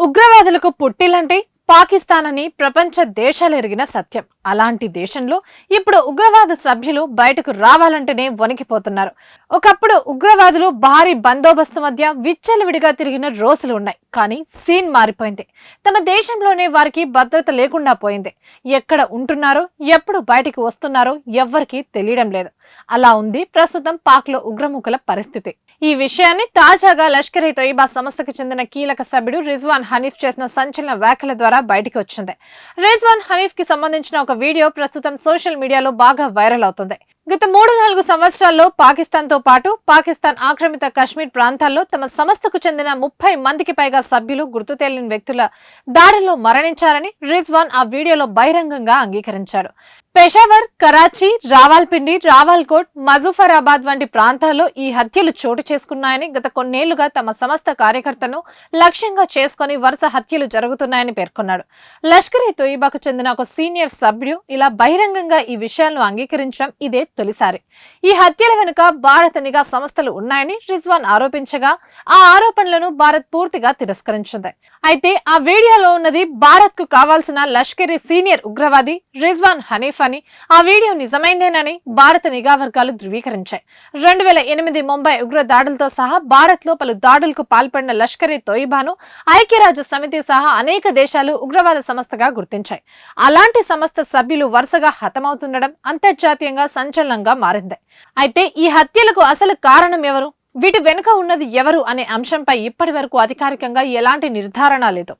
ఉగ్రవాదులకు పుట్టిలంటే పాకిస్తాన్ అని ప్రపంచ దేశాలు ఎరిగిన సత్యం. అలాంటి దేశంలో ఇప్పుడు ఉగ్రవాద సభ్యులు బయటకు రావాలంటేనే వణికిపోతున్నారు. ఒకప్పుడు ఉగ్రవాదులు భారీ బందోబస్తు మధ్య విచ్చలవిడిగా తిరిగిన రోజులు ఉన్నాయి. కానీ సీన్ మారిపోయింది. తమ దేశంలోనే వారికి భద్రత లేకుండా పోయింది. ఎక్కడ ఉంటున్నారో, ఎప్పుడు బయటికి వస్తున్నారో ఎవ్వరికీ తెలియడం లేదు. అలా ఉంది ప్రస్తుతం పాక్ లో ఉగ్రముఖుల పరిస్థితి. ఈ విషయాన్ని తాజాగా లష్కర్ ఇ తోయిబా సంస్థకు చెందిన కీలక సభ్యుడు రిజ్వాన్ హనీఫ్ చేసిన సంచలన వ్యాఖ్యల ద్వారా బయటికి వచ్చింది. రిజ్వాన్ హనీఫ్ కి సంబంధించిన ఒక వీడియో ప్రస్తుతం సోషల్ మీడియాలో బాగా వైరల్ అవుతుంది. గత 3-4 సంవత్సరాల్లో పాకిస్తాన్ తో పాటు పాకిస్తాన్ ఆక్రమిత కశ్మీర్ ప్రాంతాల్లో తమ సంస్థకు చెందిన 30 మందికి పైగా సభ్యులు గుర్తు తెలియని వ్యక్తుల దాడిలో మరణించారని రిజ్వాన్ ఆ వీడియోలో బహిరంగంగా అంగీకరించాడు. పెషావర్, కరాచీ, రావాల్పిండి, రావాల్కోట్, మజుఫరాబాద్ వంటి ప్రాంతాల్లో ఈ హత్యలు చోటు చేసుకున్నాయని, గత కొన్నేళ్లుగా తమ సంస్థ కార్యకర్తను లక్ష్యంగా చేసుకుని వరుస హత్యలు జరుగుతున్నాయని పేర్కొన్నాడు. లష్కర్ ఇ తోయిబాకు చెందిన ఒక సీనియర్ సభ్యుడు ఇలా బహిరంగంగా ఈ విషయాలను అంగీకరించడం ఇదే తొలిసారి. ఈ హత్యల వెనుక భారత నిఘా సంస్థలు ఉన్నాయని రిజ్వాన్ ఆరోపించగా, ఆ ఆరోపణలను భారత్ పూర్తిగా తిరస్కరించింది. అయితే ఆ వీడియోలో ఉన్నది భారత్ కు కావాల్సిన లష్కరీ సీనియర్ ఉగ్రవాది రిజ్వాన్ హనీఫ్ అని, ఆ వీడియో నిజమైందేనని భారత నిఘా వర్గాలు ధృవీకరించాయి. 2008 ముంబై ఉగ్ర దాడులతో సహా భారత్ లో పలు దాడులకు పాల్పడిన లష్కర్ ఇ తోయిబాను ఐక్యరాజ్య సమితి సహా అనేక దేశాలు ఉగ్రవాద సంస్థగా గుర్తించాయి. అలాంటి సంస్థ సభ్యులు వరుసగా హతమవుతుండడం అంతర్జాతీయంగా సంచలనంగా మారింది. అయితే ఈ హత్యలకు అసలు కారణం ఎవరు, వీటి వెనుక ఉన్నది ఎవరు అనే అంశంపై ఇప్పటి వరకు అధికారికంగా ఎలాంటి నిర్ధారణ లేదు.